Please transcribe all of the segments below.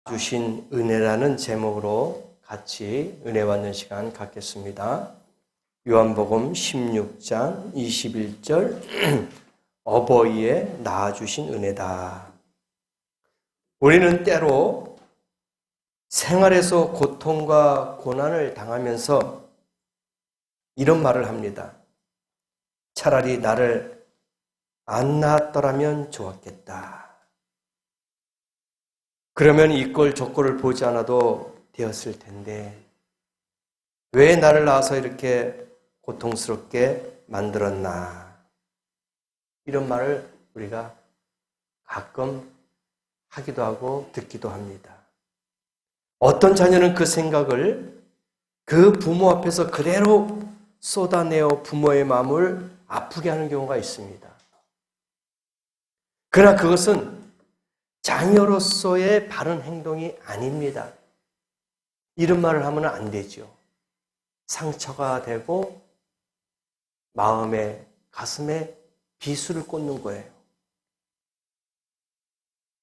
주신 은혜라는 제목으로 같이 은혜 받는 시간 갖겠습니다. 요한복음 16장 21절 어버이의 낳아주신 은혜다. 우리는 때로 생활에서 고통과 고난을 당하면서 이런 말을 합니다. 차라리 나를 안 낳았더라면 좋았겠다. 그러면 이꼴 저꼴을 보지 않아도 되었을 텐데 왜 나를 낳아서 이렇게 고통스럽게 만들었나. 이런 말을 우리가 가끔 하기도 하고 듣기도 합니다. 어떤 자녀는 그 생각을 그 부모 앞에서 그대로 쏟아내어 부모의 마음을 아프게 하는 경우가 있습니다. 그러나 그것은 자녀로서의 바른 행동이 아닙니다. 이런 말을 하면 안 되죠. 상처가 되고 마음에, 가슴에 비수를 꽂는 거예요.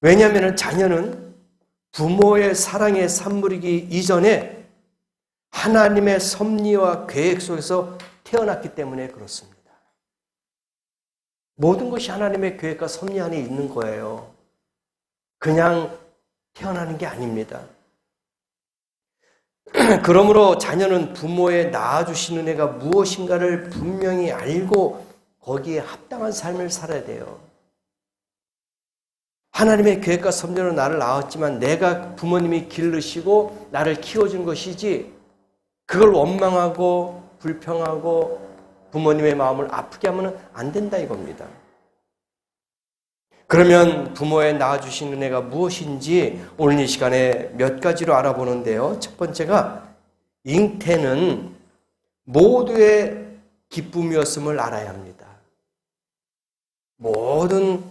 왜냐하면 자녀는 부모의 사랑의 산물이기 이전에 하나님의 섭리와 계획 속에서 태어났기 때문에 그렇습니다. 모든 것이 하나님의 계획과 섭리 안에 있는 거예요. 그냥 태어나는 게 아닙니다. 그러므로 자녀는 부모의 낳아주신 은혜가 무엇인가를 분명히 알고 거기에 합당한 삶을 살아야 돼요. 하나님의 계획과 섭리로 나를 낳았지만 내가 부모님이 기르시고 나를 키워준 것이지 그걸 원망하고 불평하고 부모님의 마음을 아프게 하면 안 된다 이겁니다. 그러면 부모의 낳아주신 은혜가 무엇인지 오늘 이 시간에 몇 가지로 알아보는데요. 첫 번째가 잉태는 모두의 기쁨이었음을 알아야 합니다. 모든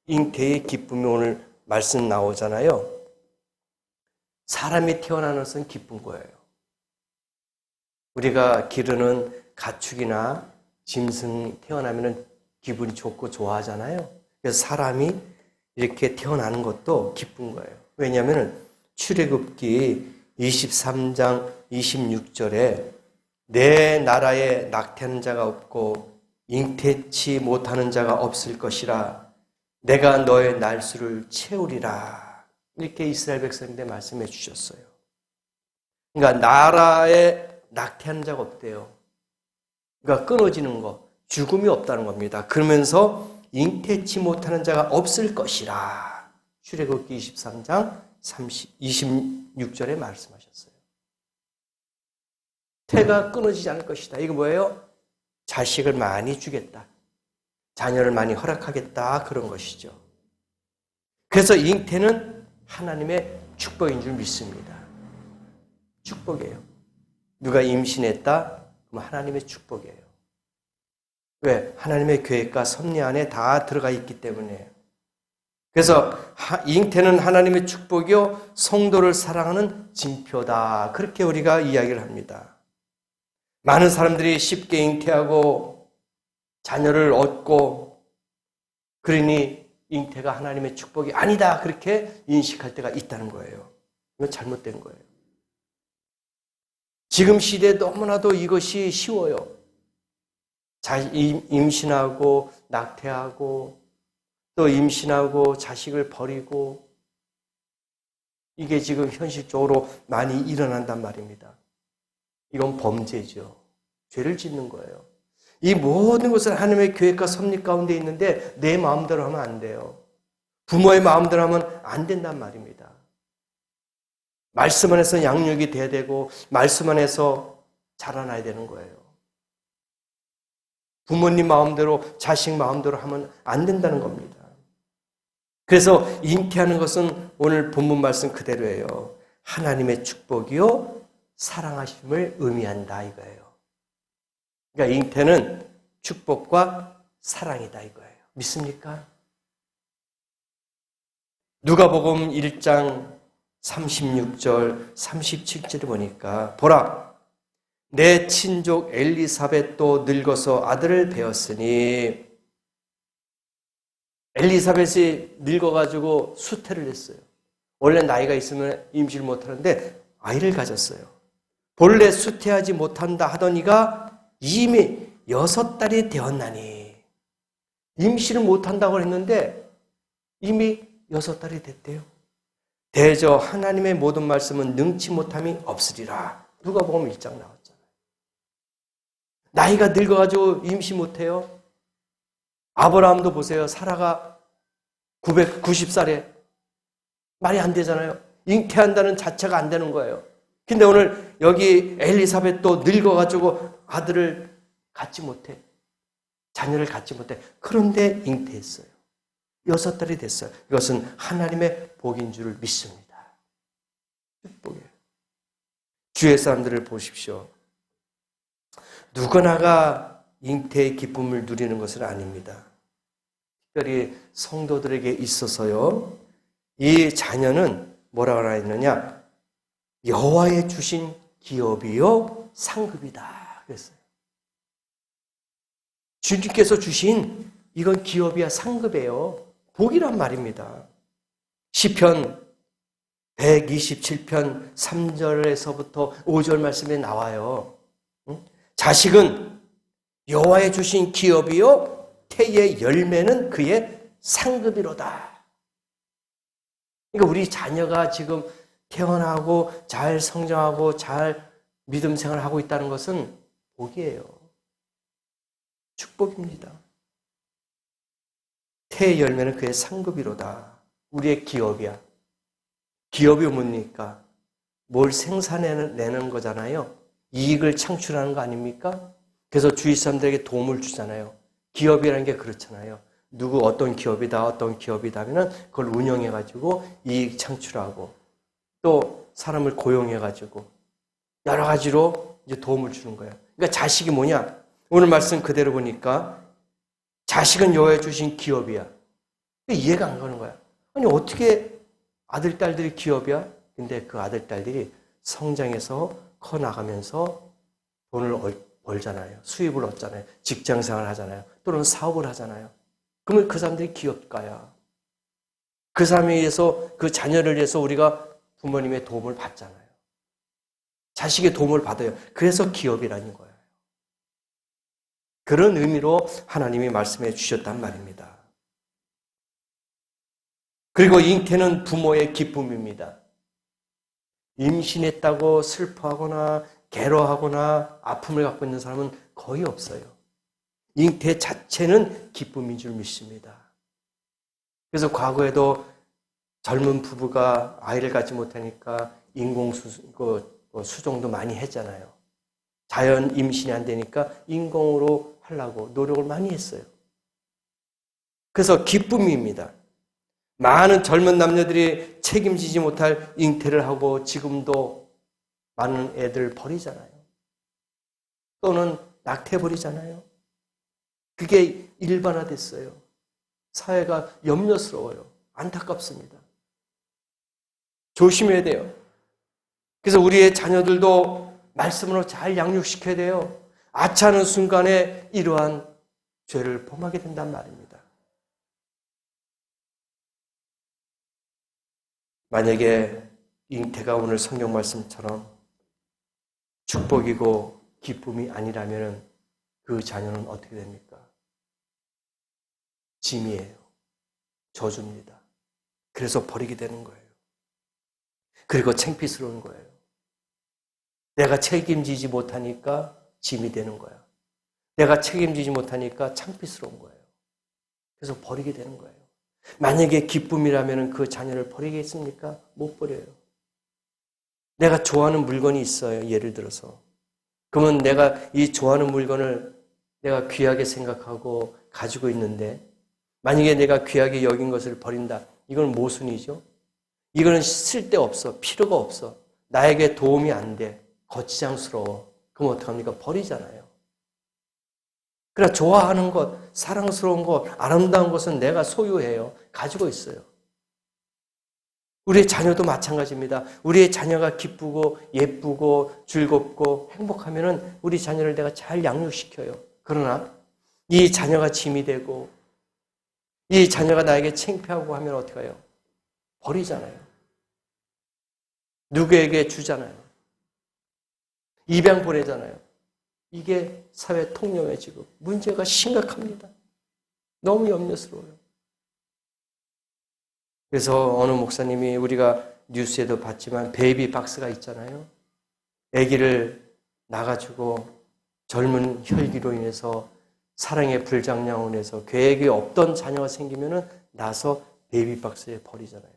잉태의 기쁨이 오늘 말씀 나오잖아요. 사람이 태어나는 것은 기쁜 거예요. 우리가 기르는 가축이나 짐승 태어나면 기분이 좋고 좋아하잖아요. 그래서 사람이 이렇게 태어나는 것도 기쁜 거예요. 왜냐하면 출애굽기 23장 26절에 내 나라에 낙태하는 자가 없고 잉태치 못하는 자가 없을 것이라 내가 너의 날수를 채우리라. 이렇게 이스라엘 백성들에게 말씀해 주셨어요. 그러니까 나라에 낙태하는 자가 없대요. 그러니까 끊어지는 거, 죽음이 없다는 겁니다. 그러면서 잉태치 못하는 자가 없을 것이라. 출애굽기 23장 26절에 말씀하셨어요. 태가 끊어지지 않을 것이다. 이거 뭐예요? 자식을 많이 주겠다. 자녀를 많이 허락하겠다. 그런 것이죠. 그래서 잉태는 하나님의 축복인 줄 믿습니다. 축복이에요. 누가 임신했다? 그럼 하나님의 축복이에요. 왜? 하나님의 계획과 섭리 안에 다 들어가 있기 때문에. 그래서 잉태는 하나님의 축복이요 성도를 사랑하는 징표다. 그렇게 우리가 이야기를 합니다. 많은 사람들이 쉽게 잉태하고 자녀를 얻고 그러니 잉태가 하나님의 축복이 아니다. 그렇게 인식할 때가 있다는 거예요. 이건 잘못된 거예요. 지금 시대에 너무나도 이것이 쉬워요. 임신하고 낙태하고 또 임신하고 자식을 버리고 이게 지금 현실적으로 많이 일어난단 말입니다. 이건 범죄죠. 죄를 짓는 거예요. 이 모든 것은 하나님의 계획과 섭리 가운데 있는데 내 마음대로 하면 안 돼요. 부모의 마음대로 하면 안 된단 말입니다. 말씀 안에서 양육이 돼야 되고 말씀 안에서 자라나야 되는 거예요. 부모님 마음대로 자식 마음대로 하면 안 된다는 겁니다. 그래서 잉태하는 것은 오늘 본문 말씀 그대로예요. 하나님의 축복이요 사랑하심을 의미한다 이거예요. 그러니까 잉태는 축복과 사랑이다 이거예요. 믿습니까? 누가복음 1장 36절 37절에 보니까 보라 내 친족 엘리사벳도 늙어서 아들을 배었으니 엘리사벳이 늙어가지고 수태를 했어요. 원래 나이가 있으면 임신을 못하는데 아이를 가졌어요. 본래 수태하지 못한다 하더니가 이미 6달이 되었나니. 임신을 못한다고 했는데 이미 6달이 됐대요. 대저 하나님의 모든 말씀은 능치 못함이 없으리라. 누가복음 1장 나왔잖아요. 나이가 늙어가지고 임신 못해요. 아브라함도 보세요. 사라가 990살에 말이 안 되잖아요. 잉태한다는 자체가 안 되는 거예요. 근데 오늘 여기 엘리사벳도 늙어가지고 아들을 갖지 못해. 자녀를 갖지 못해. 그런데 잉태했어요. 6달이 됐어요. 이것은 하나님의 복인 줄을 믿습니다. 축복이에요. 주의 사람들을 보십시오. 누구나가 잉태의 기쁨을 누리는 것은 아닙니다. 특별히 성도들에게 있어서요. 이 자녀는 뭐라고 하느냐? 여호와의 주신 기업이요 상급이다 그랬어요. 주님께서 주신 이건 기업이야 상급이에요. 복이란 말입니다. 시편 127편 3절에서부터 5절 말씀에 나와요. 자식은 여호와의 주신 기업이요 태의 열매는 그의 상급이로다. 그러니까 우리 자녀가 지금 태어나고 잘 성장하고 잘 믿음 생활을 하고 있다는 것은 복이에요. 축복입니다. 태의 열매는 그의 상급이로다. 우리의 기업이야. 기업이 뭡니까? 뭘 생산해내는 거잖아요. 이익을 창출하는 거 아닙니까? 그래서 주위 사람들에게 도움을 주잖아요. 기업이라는 게 그렇잖아요. 누구 어떤 기업이다 어떤 기업이다 하면 그걸 운영해가지고 이익 창출하고 또 사람을 고용해가지고 여러 가지로 이제 도움을 주는 거예요. 그러니까 자식이 뭐냐? 오늘 말씀 그대로 보니까 자식은 여호와의 주신 기업이야. 이해가 안 가는 거야. 아니 어떻게 아들 딸들이 기업이야? 근데 그 아들 딸들이 성장해서 커 나가면서 돈을 벌잖아요. 수입을 얻잖아요. 직장 생활을 하잖아요. 또는 사업을 하잖아요. 그러면 그 사람들이 기업가야. 그 사람에 의해서 그 자녀를 위해서 우리가 부모님의 도움을 받잖아요. 자식의 도움을 받아요. 그래서 기업이라는 거예요. 그런 의미로 하나님이 말씀해 주셨단 말입니다. 그리고 잉태는 부모의 기쁨입니다. 임신했다고 슬퍼하거나 괴로워하거나 아픔을 갖고 있는 사람은 거의 없어요. 잉태 자체는 기쁨인 줄 믿습니다. 그래서 과거에도 젊은 부부가 아이를 갖지 못하니까 수종도 많이 했잖아요. 자연 임신이 안 되니까 인공으로 하려고 노력을 많이 했어요. 그래서 기쁨입니다. 많은 젊은 남녀들이 책임지지 못할 잉태를 하고 지금도 많은 애들 버리잖아요. 또는 낙태버리잖아요. 그게 일반화됐어요. 사회가 염려스러워요. 안타깝습니다. 조심해야 돼요. 그래서 우리의 자녀들도 말씀으로 잘 양육시켜야 돼요. 아차하는 순간에 이러한 죄를 범하게 된단 말입니다. 만약에 잉태가 오늘 성경 말씀처럼 축복이고 기쁨이 아니라면 그 자녀는 어떻게 됩니까? 짐이에요. 저주입니다. 그래서 버리게 되는 거예요. 그리고 창피스러운 거예요. 내가 책임지지 못하니까 짐이 되는 거야. 내가 책임지지 못하니까 창피스러운 거예요. 그래서 버리게 되는 거예요. 만약에 기쁨이라면 그 자녀를 버리겠습니까? 못 버려요. 내가 좋아하는 물건이 있어요. 예를 들어서. 그러면 내가 이 좋아하는 물건을 내가 귀하게 생각하고 가지고 있는데 만약에 내가 귀하게 여긴 것을 버린다. 이건 모순이죠. 이거는 쓸데없어. 필요가 없어. 나에게 도움이 안 돼. 거치장스러워. 그럼 어떡합니까? 버리잖아요. 그러나 좋아하는 것, 사랑스러운 것, 아름다운 것은 내가 소유해요. 가지고 있어요. 우리의 자녀도 마찬가지입니다. 우리의 자녀가 기쁘고 예쁘고 즐겁고 행복하면은 우리 자녀를 내가 잘 양육시켜요. 그러나 이 자녀가 짐이 되고 이 자녀가 나에게 창피하고 하면 어떻게 해요? 버리잖아요. 누구에게 주잖아요. 입양 보내잖아요. 이게 사회 통념에 지금 문제가 심각합니다. 너무 염려스러워요. 그래서 어느 목사님이 우리가 뉴스에도 봤지만 베이비 박스가 있잖아요. 아기를 낳아주고 젊은 혈기로 인해서 사랑의 불장난으로 인해서 계획이 없던 자녀가 생기면은 나서 베이비 박스에 버리잖아요.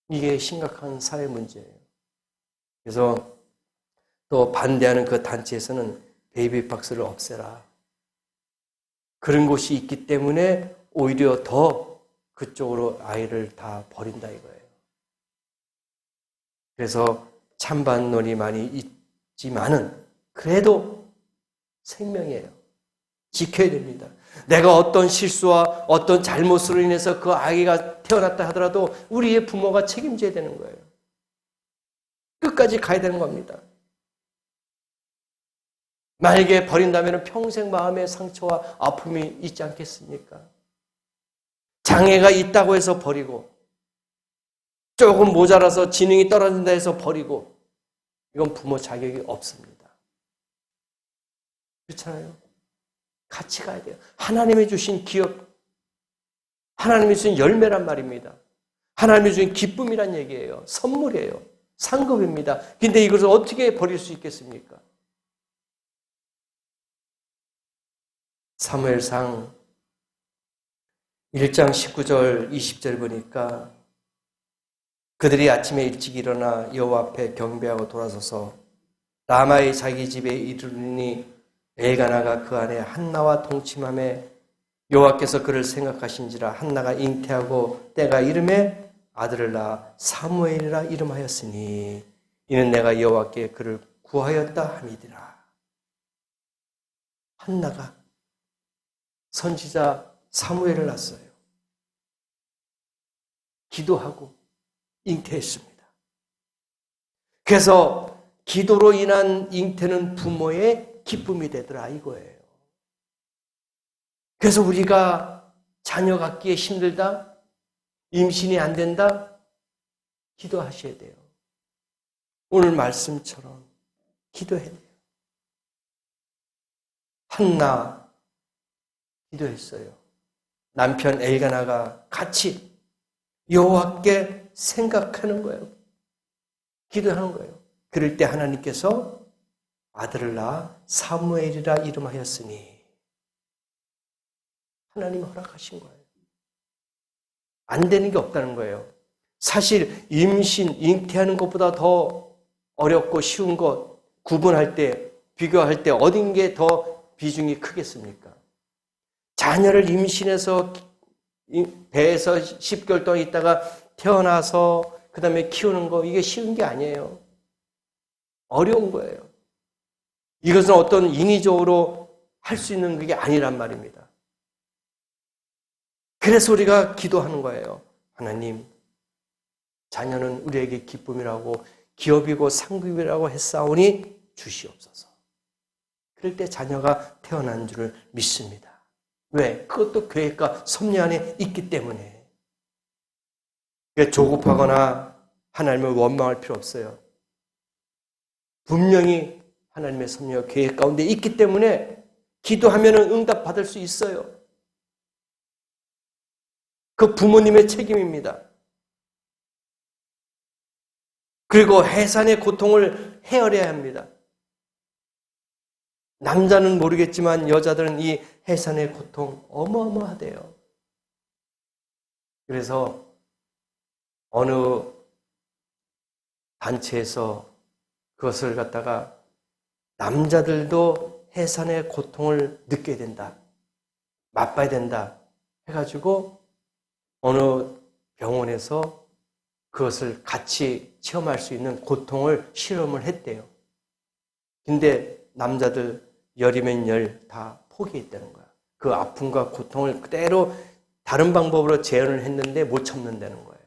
이게 심각한 사회 문제예요. 그래서 또 반대하는 그 단체에서는 베이비 박스를 없애라. 그런 곳이 있기 때문에 오히려 더 그쪽으로 아이를 다 버린다 이거예요. 그래서 찬반론이 많이 있지만은 그래도 생명이에요. 지켜야 됩니다. 내가 어떤 실수와 어떤 잘못으로 인해서 그 아이가 태어났다 하더라도 우리의 부모가 책임져야 되는 거예요. 끝까지 가야 되는 겁니다. 만약에 버린다면 평생 마음의 상처와 아픔이 있지 않겠습니까? 장애가 있다고 해서 버리고 조금 모자라서 지능이 떨어진다 해서 버리고 이건 부모 자격이 없습니다. 그렇잖아요? 같이 가야 돼요. 하나님이 주신 기업, 하나님이 주신 열매란 말입니다. 하나님이 주신 기쁨이란 얘기예요. 선물이에요. 상급입니다. 근데 이것을 어떻게 버릴 수 있겠습니까? 사무엘상 1장 19절 20절 보니까 그들이 아침에 일찍 일어나 여호와 앞에 경배하고 돌아서서 라마의 자기 집에 이르르니 엘가나가 그 안에 한나와 동침함에 여호와께서 그를 생각하신지라 한나가 잉태하고 때가 이름에 아들을 낳아 사무엘이라 이름하였으니 이는 내가 여호와께 그를 구하였다 함이니라. 한나가 선지자 사무엘을 낳았어요. 기도하고 잉태했습니다. 그래서 기도로 인한 잉태는 부모의 기쁨이 되더라 이거예요. 그래서 우리가 자녀 갖기에 힘들다, 임신이 안 된다, 기도하셔야 돼요. 오늘 말씀처럼 기도해야 돼요. 한나 기도했어요. 남편 엘가나가 같이 여호와께 생각하는 거예요. 기도하는 거예요. 그럴 때 하나님께서 아들을 낳아 사무엘이라 이름하였으니 하나님이 허락하신 거예요. 안 되는 게 없다는 거예요. 사실 임신, 잉태하는 것보다 더 어렵고 쉬운 것 구분할 때, 비교할 때 어딘 게 더 비중이 크겠습니까? 자녀를 임신해서 배에서 10개월 동안 있다가 태어나서 그 다음에 키우는 거 이게 쉬운 게 아니에요. 어려운 거예요. 이것은 어떤 인위적으로 할 수 있는 게 아니란 말입니다. 그래서 우리가 기도하는 거예요. 하나님, 자녀는 우리에게 기쁨이라고 기업이고 상급이라고 했사오니 주시옵소서. 그럴 때 자녀가 태어난 줄을 믿습니다. 왜? 그것도 계획과 섭리 안에 있기 때문에. 조급하거나 하나님을 원망할 필요 없어요. 분명히 하나님의 섭리와 계획 가운데 있기 때문에 기도하면 응답 받을 수 있어요. 그 부모님의 책임입니다. 그리고 해산의 고통을 헤아려야 합니다. 남자는 모르겠지만 여자들은 이 해산의 고통 어마어마하대요. 그래서 어느 단체에서 그것을 갖다가 남자들도 해산의 고통을 느껴야 된다. 맛봐야 된다. 해가지고 어느 병원에서 그것을 같이 체험할 수 있는 고통을 실험을 했대요. 근데 남자들 열이면 열 다 포기했다는 거야. 그 아픔과 고통을 그대로 다른 방법으로 재현을 했는데 못 참는다는 거예요.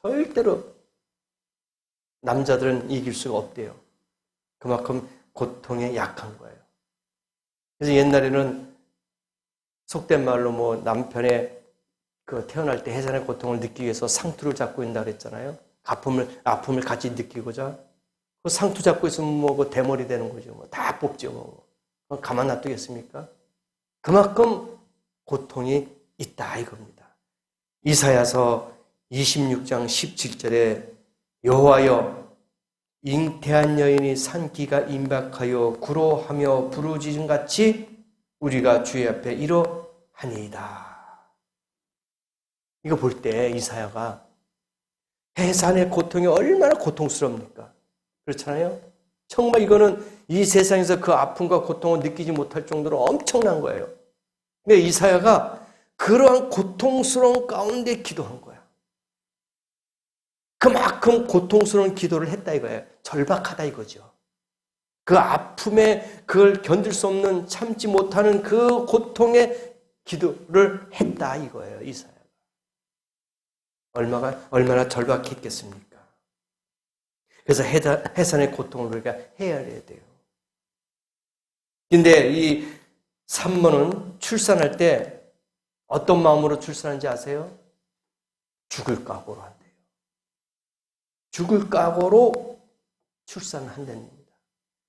절대로 남자들은 이길 수가 없대요. 그만큼 고통에 약한 거예요. 그래서 옛날에는 속된 말로 뭐 남편의 그 태어날 때 해산의 고통을 느끼기 위해서 상투를 잡고 있다 그랬잖아요. 아픔을 같이 느끼고자. 그 상투 잡고 있으면 뭐 그 대머리 되는 거죠. 뭐 다 뽑죠. 뭐 가만 놔두겠습니까? 그만큼 고통이 있다 이겁니다. 이사야서 26장 17절에 여호와여 잉태한 여인이 산 기가 임박하여 구로하며 부르짖음 같이 우리가 주의 앞에 이러하니이다. 이거 볼 때 이사야가 해산의 고통이 얼마나 고통스럽습니까? 그렇잖아요? 정말 이거는 이 세상에서 그 아픔과 고통을 느끼지 못할 정도로 엄청난 거예요. 근데 이사야가 그러한 고통스러운 가운데 기도한 거야. 그만큼 고통스러운 기도를 했다 이거예요. 절박하다 이거죠. 그 아픔에 그걸 견딜 수 없는 참지 못하는 그 고통의 기도를 했다 이거예요. 이사야가. 얼마나 절박했겠습니까? 그래서 해산의 고통을 우리가 헤아려야 돼요. 근데 이 산모는 출산할 때 어떤 마음으로 출산하는지 아세요? 죽을 각오로 한대요. 죽을 각오로 출산한답니다.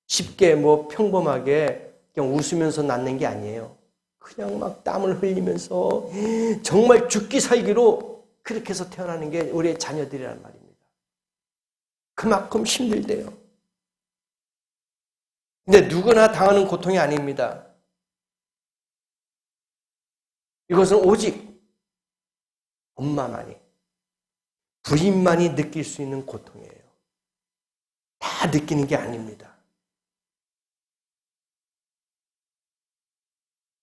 쉽게 뭐 평범하게 그냥 웃으면서 낳는 게 아니에요. 그냥 막 땀을 흘리면서 정말 죽기 살기로 그렇게 해서 태어나는 게 우리의 자녀들이란 말입니다. 그만큼 힘들대요. 근데 누구나 당하는 고통이 아닙니다. 이것은 오직 엄마만이, 부인만이 느낄 수 있는 고통이에요. 다 느끼는 게 아닙니다.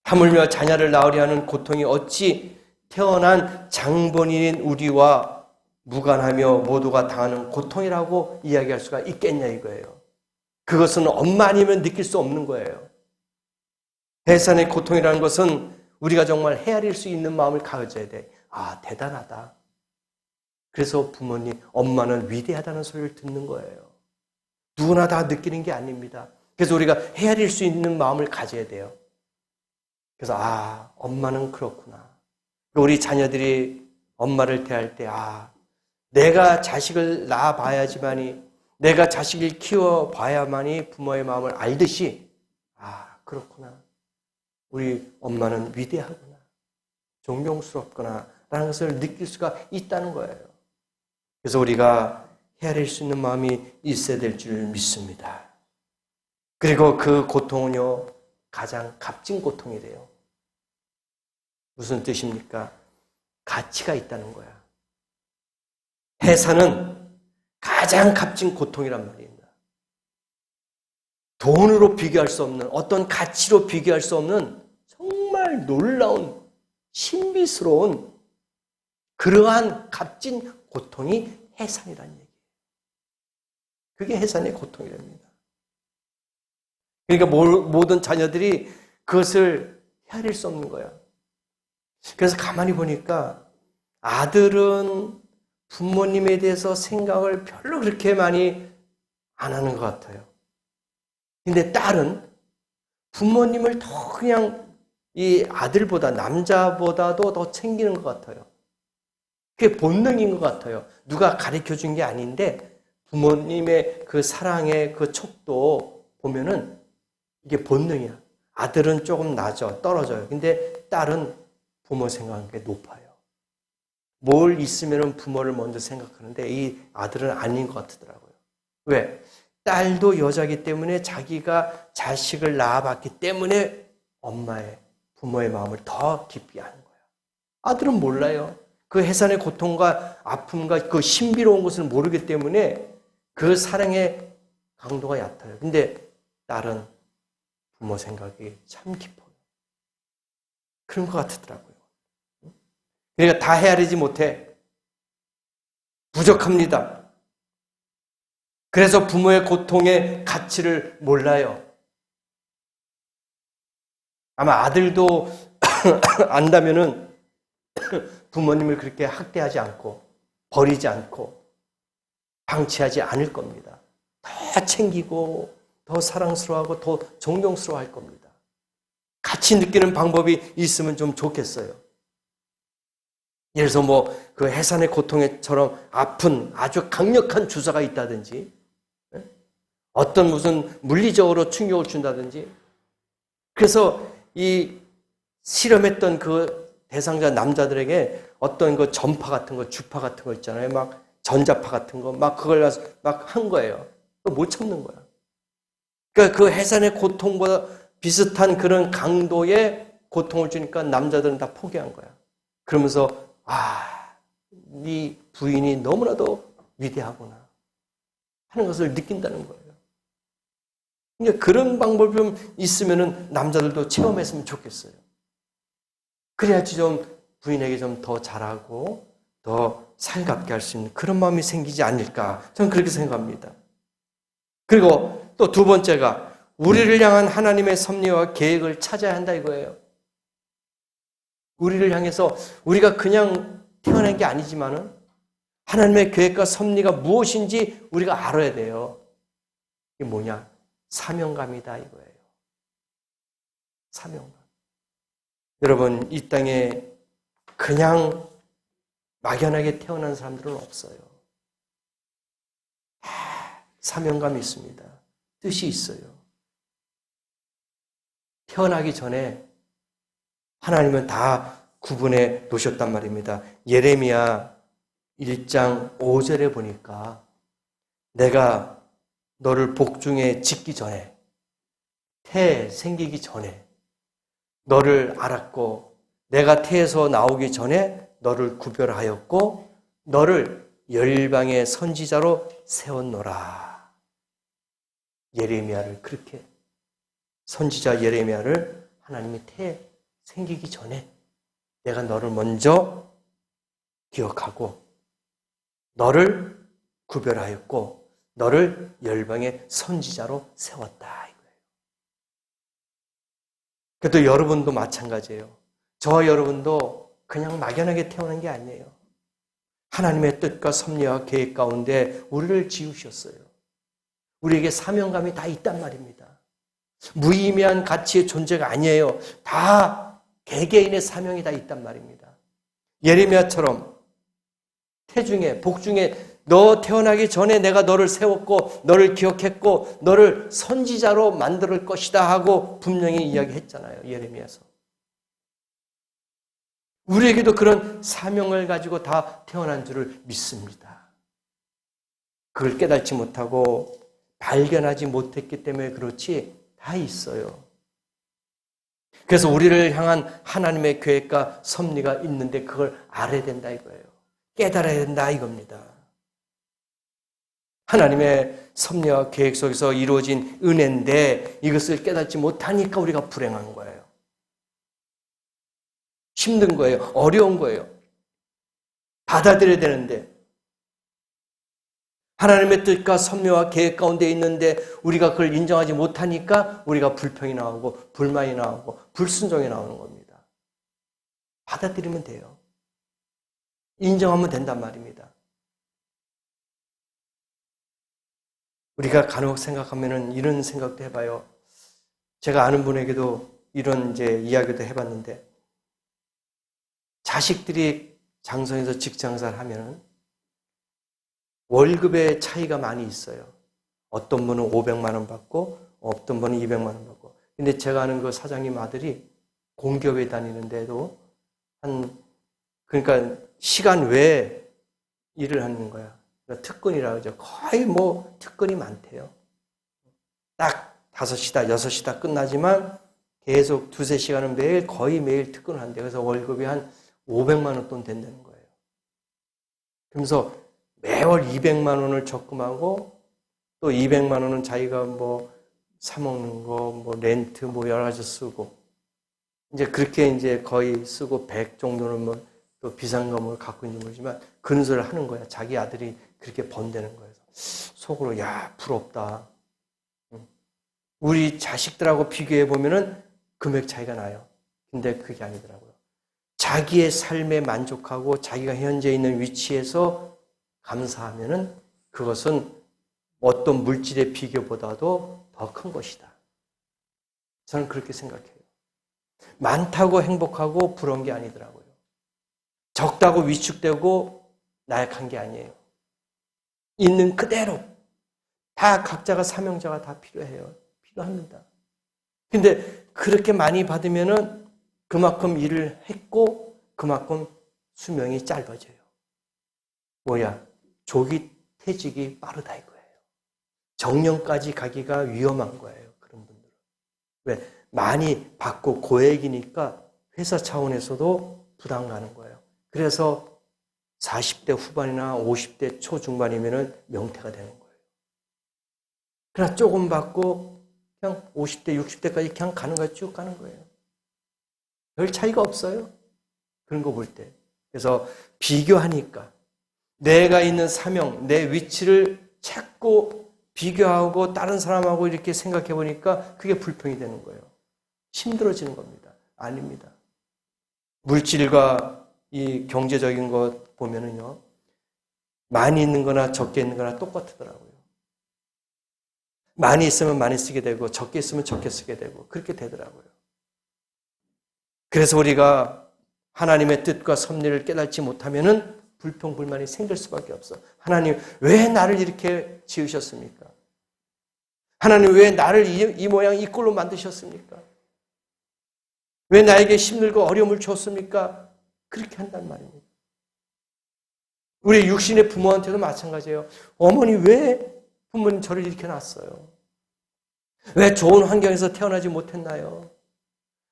하물며 자녀를 낳으려 하는 고통이 어찌 태어난 장본인인 우리와 무관하며 모두가 당하는 고통이라고 이야기할 수가 있겠냐 이거예요. 그것은 엄마 아니면 느낄 수 없는 거예요. 해산의 고통이라는 것은 우리가 정말 헤아릴 수 있는 마음을 가져야 돼. 아, 대단하다. 그래서 부모님, 엄마는 위대하다는 소리를 듣는 거예요. 누구나 다 느끼는 게 아닙니다. 그래서 우리가 헤아릴 수 있는 마음을 가져야 돼요. 그래서 아, 엄마는 그렇구나. 우리 자녀들이 엄마를 대할 때 아, 내가 자식을 낳아봐야지만이, 내가 자식을 키워봐야만이 부모의 마음을 알듯이 아, 그렇구나. 우리 엄마는 위대하구나. 존경스럽구나. 라는 것을 느낄 수가 있다는 거예요. 그래서 우리가 헤아릴 수 있는 마음이 있어야 될 줄 믿습니다. 그리고 그 고통은요, 가장 값진 고통이래요. 무슨 뜻입니까? 가치가 있다는 거야. 해산은 가장 값진 고통이란 말입니다. 돈으로 비교할 수 없는, 어떤 가치로 비교할 수 없는 정말 놀라운, 신비스러운 그러한 값진 고통이 해산이라는 얘기예요. 그게 해산의 고통이랍니다. 그러니까 모든 자녀들이 그것을 헤아릴 수 없는 거야. 그래서 가만히 보니까 아들은 부모님에 대해서 생각을 별로 그렇게 많이 안 하는 것 같아요. 근데 딸은 부모님을 더 그냥 이 아들보다, 남자보다도 더 챙기는 것 같아요. 그게 본능인 것 같아요. 누가 가르쳐 준 게 아닌데 부모님의 그 사랑의 그 촉도 보면은 이게 본능이야. 아들은 조금 낮아, 떨어져요. 근데 딸은 부모 생각하는 게 높아요. 뭘 있으면 부모를 먼저 생각하는데 이 아들은 아닌 것 같더라고요. 왜? 딸도 여자기 때문에 자기가 자식을 낳아봤기 때문에 부모의 마음을 더 깊이 아는 거예요. 아들은 몰라요. 그 해산의 고통과 아픔과 그 신비로운 것을 모르기 때문에 그 사랑의 강도가 얕아요. 근데 딸은 부모 생각이 참 깊어요. 그런 것 같더라고요. 그러니까 다 헤아리지 못해. 부족합니다. 그래서 부모의 고통의 가치를 몰라요. 아마 아들도 안다면은 부모님을 그렇게 학대하지 않고 버리지 않고 방치하지 않을 겁니다. 더 챙기고 더 사랑스러워하고 더 존경스러워할 겁니다. 같이 느끼는 방법이 있으면 좀 좋겠어요. 예를 들어서 뭐 그 해산의 고통처럼 아픈 아주 강력한 주사가 있다든지, 어떤 무슨 물리적으로 충격을 준다든지, 그래서 이 실험했던 그 대상자 남자들에게 어떤 그 전파 같은 거, 주파 같은 거 있잖아요. 막 전자파 같은 거, 막 그걸 막 한 거예요. 못 참는 거야. 그러니까 그 해산의 고통보다 비슷한 그런 강도의 고통을 주니까 남자들은 다 포기한 거야. 그러면서 네 부인이 너무나도 위대하구나 하는 것을 느낀다는 거예요. 그러니까 그런 방법이 좀 있으면은 남자들도 체험했으면 좋겠어요. 그래야지 좀 부인에게 좀 더 잘하고 더 살갑게 할 수 있는 그런 마음이 생기지 않을까. 저는 그렇게 생각합니다. 그리고 또 두 번째가 우리를 향한 하나님의 섭리와 계획을 찾아야 한다 이거예요. 우리를 향해서 우리가 그냥 태어난 게 아니지만은 하나님의 계획과 섭리가 무엇인지 우리가 알아야 돼요. 이게 뭐냐? 사명감이다 이거예요. 사명감. 여러분, 이 땅에 그냥 막연하게 태어난 사람들은 없어요. 사명감이 있습니다. 뜻이 있어요. 태어나기 전에 하나님은 다 구분해 놓으셨단 말입니다. 예레미야 1장 5절에 보니까 내가 너를 복중에 짓기 전에, 태 생기기 전에 너를 알았고 내가 태에서 나오기 전에 너를 구별하였고 너를 열방의 선지자로 세웠노라. 예레미야를 그렇게, 선지자 예레미야를 하나님이 태 생기기 전에 내가 너를 먼저 기억하고 너를 구별하였고 너를 열방의 선지자로 세웠다 이거예요. 그래도 여러분도 마찬가지예요. 저와 여러분도 그냥 막연하게 태어난 게 아니에요. 하나님의 뜻과 섭리와 계획 가운데 우리를 지으셨어요. 우리에게 사명감이 다 있단 말입니다. 무의미한 가치의 존재가 아니에요. 다 개개인의 사명이 다 있단 말입니다. 예레미야처럼 태중에, 복중에 너 태어나기 전에 내가 너를 세웠고 너를 기억했고 너를 선지자로 만들 것이다 하고 분명히 이야기했잖아요. 예레미야서. 우리에게도 그런 사명을 가지고 다 태어난 줄을 믿습니다. 그걸 깨닫지 못하고 발견하지 못했기 때문에 그렇지 다 있어요. 그래서 우리를 향한 하나님의 계획과 섭리가 있는데 그걸 알아야 된다 이거예요. 깨달아야 된다 이겁니다. 하나님의 섭리와 계획 속에서 이루어진 은혜인데 이것을 깨닫지 못하니까 우리가 불행한 거예요. 힘든 거예요. 어려운 거예요. 받아들여야 되는데 하나님의 뜻과 섭리와 계획 가운데 있는데 우리가 그걸 인정하지 못하니까 우리가 불평이 나오고 불만이 나오고 불순종이 나오는 겁니다. 받아들이면 돼요. 인정하면 된단 말입니다. 우리가 간혹 생각하면은 이런 생각도 해봐요. 제가 아는 분에게도 이런 이제 이야기도 해봤는데 자식들이 장성에서 직장생활 하면은 월급의 차이가 많이 있어요. 어떤 분은 500만 원 받고 어떤 분은 200만 원 받고. 근데 제가 아는 그 사장님 아들이 공기업에 다니는데도 그러니까 시간 외에 일을 하는 거야. 특근이라고 하죠. 거의 뭐 특근이 많대요. 딱 5시다, 6시다 끝나지만 계속 2-3시간은 매일 거의 매일 특근을 한대요. 그래서 월급이 한 500만 원 돈 된다는 거예요. 그러면서 매월 200만 원을 적금하고 또 200만 원은 자기가 뭐 사먹는 거, 뭐 렌트 뭐 여러 가지 쓰고 이제 그렇게 이제 거의 쓰고 100 정도는 뭐 또 비상금을 갖고 있는 거지만 근소를 하는 거야. 자기 아들이 그렇게 번다는 거예요. 속으로 야 부럽다. 우리 자식들하고 비교해 보면은 금액 차이가 나요. 근데 그게 아니더라고요. 자기의 삶에 만족하고 자기가 현재 있는 위치에서 감사하면은 그것은 어떤 물질의 비교보다도 더 큰 것이다. 저는 그렇게 생각해요. 많다고 행복하고 부러운 게 아니더라고요. 적다고 위축되고 나약한 게 아니에요. 있는 그대로 다 각자가 사명자가 다 필요해요. 필요합니다. 근데 그렇게 많이 받으면은 그만큼 일을 했고 그만큼 수명이 짧아져요. 뭐야? 조기 퇴직이 빠르다 이거예요. 정년까지 가기가 위험한 거예요. 그런 분들은. 왜? 많이 받고 고액이니까 회사 차원에서도 부담 가는 거예요. 그래서 40대 후반이나 50대 초중반이면 명퇴가 되는 거예요. 그러나 조금 받고 그냥 50대, 60대까지 그냥 가는 거예요. 쭉 가는 거예요. 별 차이가 없어요. 그런 거 볼 때. 그래서 비교하니까 내가 있는 사명, 내 위치를 찾고 비교하고 다른 사람하고 이렇게 생각해 보니까 그게 불평이 되는 거예요. 힘들어지는 겁니다. 아닙니다. 물질과 이 경제적인 것 보면은요, 많이 있는 거나 적게 있는 거나 똑같더라고요. 많이 있으면 많이 쓰게 되고 적게 있으면 적게 쓰게 되고 그렇게 되더라고요. 그래서 우리가 하나님의 뜻과 섭리를 깨닫지 못하면은 불평불만이 생길 수밖에 없어. 하나님 왜 나를 이렇게 지으셨습니까? 하나님 왜 나를 이 모양 이 꼴로 만드셨습니까? 왜 나에게 힘들고 어려움을 줬습니까? 그렇게 한단 말입니다. 우리 육신의 부모한테도 마찬가지예요. 어머니 왜 부모님 저를 이렇게 낳았어요? 왜 좋은 환경에서 태어나지 못했나요?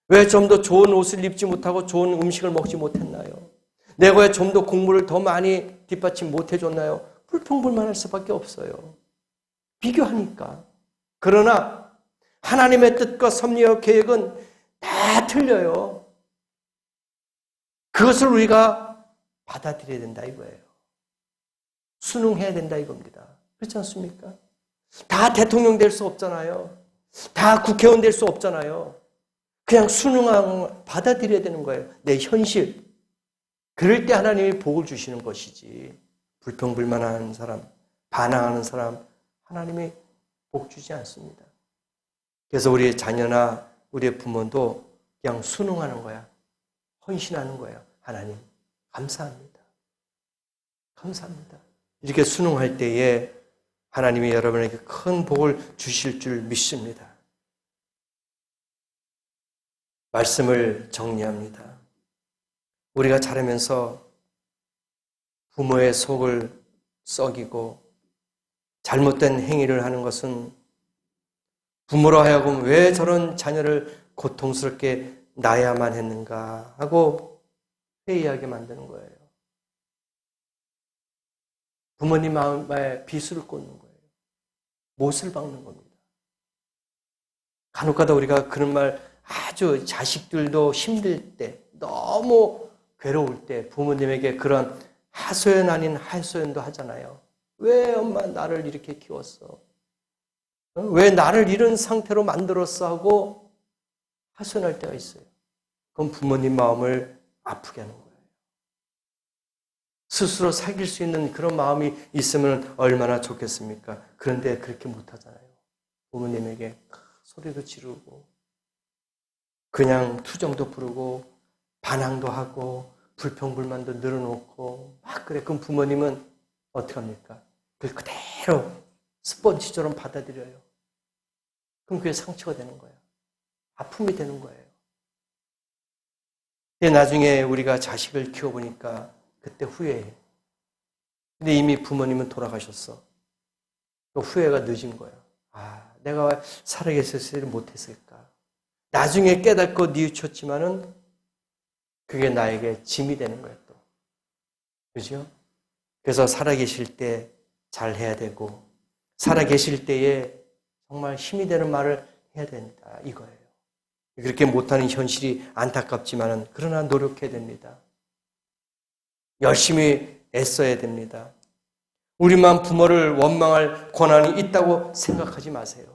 왜 좀 더 좋은 옷을 입지 못하고 좋은 음식을 먹지 못했나요? 내가 왜 좀 더 공부를 더 많이 뒷받침 못해줬나요? 불평불만할 수밖에 없어요. 비교하니까. 그러나 하나님의 뜻과 섭리와 계획은 다 틀려요. 그것을 우리가 받아들여야 된다 이거예요. 순응해야 된다 이겁니다. 그렇지 않습니까? 다 대통령 될 수 없잖아요. 다 국회의원 될 수 없잖아요. 그냥 순응하고 받아들여야 되는 거예요. 내 현실. 그럴 때 하나님이 복을 주시는 것이지. 불평불만하는 사람, 반항하는 사람 하나님이 복 주지 않습니다. 그래서 우리의 자녀나 우리의 부모도 그냥 순응하는 거야. 헌신하는 거예요. 하나님 감사합니다. 감사합니다. 이렇게 순응할 때에 하나님이 여러분에게 큰 복을 주실 줄 믿습니다. 말씀을 정리합니다. 우리가 자라면서 부모의 속을 썩이고 잘못된 행위를 하는 것은 부모로 하여금 왜 저런 자녀를 고통스럽게 낳아야만 했는가 하고 회의하게 만드는 거예요. 부모님 마음에 비수를 꽂는 거예요. 못을 박는 겁니다. 간혹가다 우리가 그런 말 아주 자식들도 힘들 때 너무 괴로울 때 부모님에게 그런 하소연 아닌 하소연도 하잖아요. 왜 엄마 나를 이렇게 키웠어? 왜 나를 이런 상태로 만들었어? 하고 하소연할 때가 있어요. 그건 부모님 마음을 아프게 하는 거예요. 스스로 사귈 수 있는 그런 마음이 있으면 얼마나 좋겠습니까? 그런데 그렇게 못하잖아요. 부모님에게 소리도 지르고 그냥 투정도 부르고 반항도 하고 불평불만도 늘어놓고 막 그래. 그럼 부모님은 어떻게 합니까? 그걸 그대로 스펀지처럼 받아들여요. 그럼 그게 상처가 되는 거예요. 아픔이 되는 거예요. 근데 나중에 우리가 자식을 키워보니까 그때 후회해. 근데 이미 부모님은 돌아가셨어. 그 후회가 늦은 거예요. 아, 내가 왜 살아계셨을 때 못했을까? 나중에 깨닫고 뉘우쳤지만은 그게 나에게 짐이 되는 거예요, 또. 그죠? 그래서 살아계실 때 잘해야 되고, 살아계실 때에 정말 힘이 되는 말을 해야 된다, 이거예요. 그렇게 못하는 현실이 안타깝지만은, 그러나 노력해야 됩니다. 열심히 애써야 됩니다. 우리만 부모를 원망할 권한이 있다고 생각하지 마세요.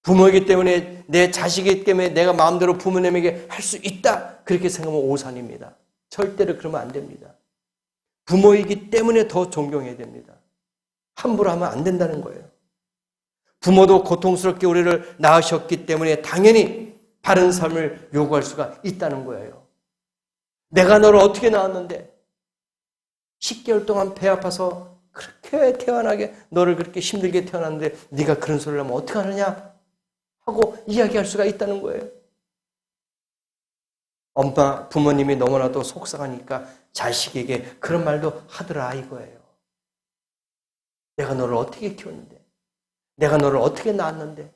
부모이기 때문에 내 자식이기 때문에 내가 마음대로 부모님에게 할 수 있다. 그렇게 생각하면 오산입니다. 절대로 그러면 안 됩니다. 부모이기 때문에 더 존경해야 됩니다. 함부로 하면 안 된다는 거예요. 부모도 고통스럽게 우리를 낳으셨기 때문에 당연히 바른 삶을 요구할 수가 있다는 거예요. 내가 너를 어떻게 낳았는데 10개월 동안 배 아파서 그렇게 태어나게 너를 그렇게 힘들게 태어났는데 네가 그런 소리를 하면 어떻게 하느냐 하고 이야기할 수가 있다는 거예요. 엄마, 부모님이 너무나도 속상하니까 자식에게 그런 말도 하더라 이거예요. 내가 너를 어떻게 키웠는데, 내가 너를 어떻게 낳았는데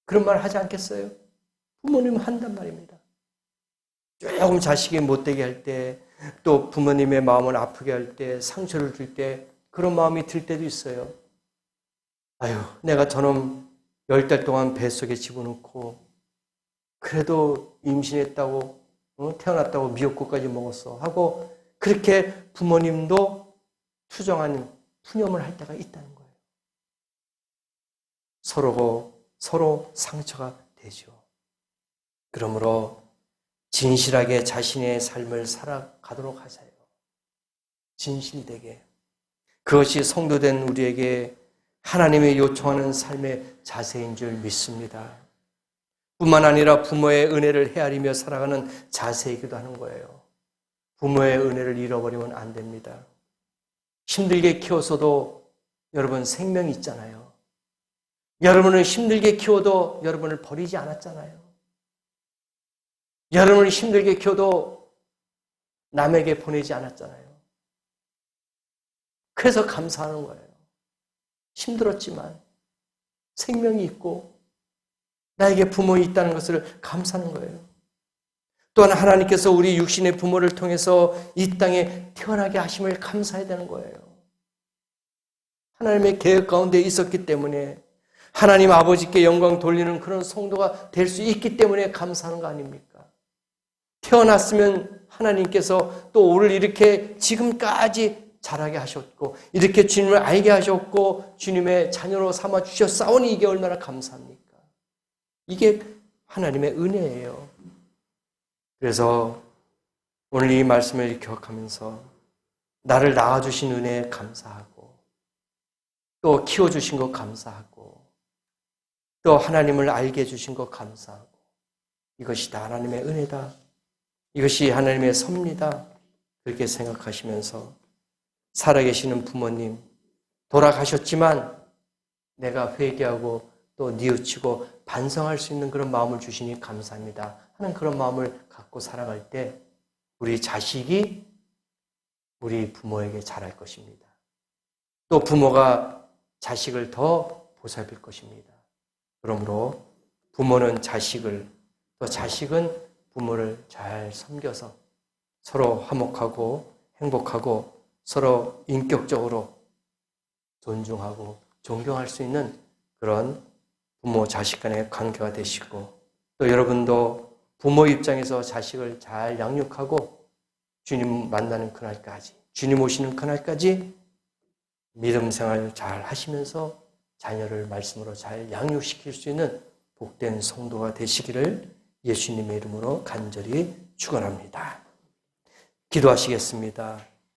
그런 말 하지 않겠어요? 부모님은 한단 말입니다. 조금 자식이 못되게 할 때, 또 부모님의 마음을 아프게 할 때, 상처를 줄 때 그런 마음이 들 때도 있어요. 아유, 내가 저놈 10달 동안 뱃속에 집어넣고 그래도 임신했다고 태어났다고 미역국까지 먹었어 하고 그렇게 부모님도 투정한 푸념을 할 때가 있다는 거예요. 서로 상처가 되죠. 그러므로 진실하게 자신의 삶을 살아가도록 하세요. 진실되게. 그것이 성도된 우리에게 하나님이 요청하는 삶의 자세인 줄 믿습니다. 뿐만 아니라 부모의 은혜를 헤아리며 살아가는 자세이기도 하는 거예요. 부모의 은혜를 잃어버리면 안 됩니다. 힘들게 키워서도 여러분 생명이 있잖아요. 여러분을 힘들게 키워도 여러분을 버리지 않았잖아요. 여러분을 힘들게 키워도 남에게 보내지 않았잖아요. 그래서 감사하는 거예요. 힘들었지만 생명이 있고 나에게 부모가 있다는 것을 감사하는 거예요. 또한 하나님께서 우리 육신의 부모를 통해서 이 땅에 태어나게 하심을 감사해야 되는 거예요. 하나님의 계획 가운데 있었기 때문에 하나님 아버지께 영광 돌리는 그런 성도가 될 수 있기 때문에 감사하는 거 아닙니까? 태어났으면 하나님께서 또 우리를 이렇게 지금까지 자라게 하셨고 이렇게 주님을 알게 하셨고 주님의 자녀로 삼아 주셨사오니 이게 얼마나 감사합니까? 이게 하나님의 은혜예요. 그래서 오늘 이 말씀을 기억하면서 나를 낳아주신 은혜에 감사하고 또 키워주신 것 감사하고 또 하나님을 알게 해주신 것 감사하고 이것이 다 하나님의 은혜다. 이것이 하나님의 섭리다. 그렇게 생각하시면서 살아계시는 부모님 돌아가셨지만 내가 회개하고 또 뉘우치고 반성할 수 있는 그런 마음을 주시니 감사합니다 하는 그런 마음을 갖고 살아갈 때 우리 자식이 우리 부모에게 잘할 것입니다. 또 부모가 자식을 더 보살필 것입니다. 그러므로 부모는 자식을 또 자식은 부모를 잘 섬겨서 서로 화목하고 행복하고 서로 인격적으로 존중하고 존경할 수 있는 그런 부모 자식 간의 관계가 되시고 또 여러분도 부모 입장에서 자식을 잘 양육하고 주님 만나는 그날까지 주님 오시는 그날까지 믿음 생활 잘 하시면서 자녀를 말씀으로 잘 양육시킬 수 있는 복된 성도가 되시기를 예수님의 이름으로 간절히 축원합니다. 기도하시겠습니다.